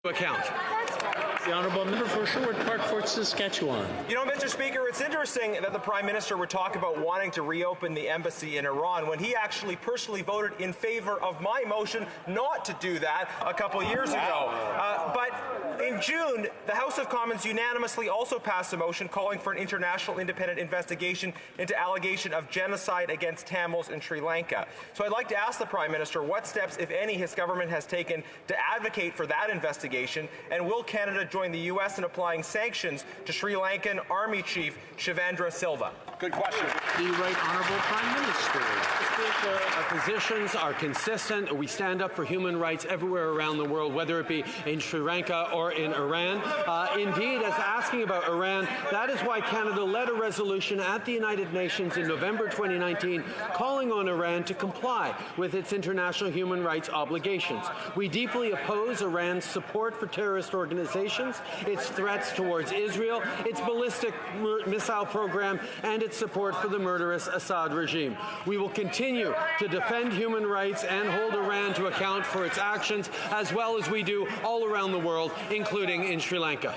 account. The Honourable Member for Sherwood Park, Fort Saskatchewan. You know, Mr. Speaker, it's interesting that the Prime Minister would talk about wanting to reopen the embassy in Iran when he actually personally voted in favor of my motion not to do that a couple years ago. But in June, the House of Commons unanimously also passed a motion calling for an international independent investigation into allegation of genocide against Tamils in Sri Lanka. So I'd like to ask the Prime Minister what steps, if any, his government has taken to advocate for that investigation, and will Canada join the U.S. in applying sanctions to Sri Lankan Army Chief Shivendra Silva? Good question. The Right Honourable Prime Minister. Our positions are consistent. We stand up for human rights everywhere around the world, whether it be in Sri Lanka or in Iran. Indeed, as asking about Iran, that is why Canada led a resolution at the United Nations in November 2019 calling on Iran to comply with its international human rights obligations. We deeply oppose Iran's support for terrorist organizations, its threats towards Israel, its ballistic missile program, and its support for the murderous Assad regime. We will continue to defend human rights and hold Iran to account for its actions, as well as we do all around the world, including in Sri Lanka.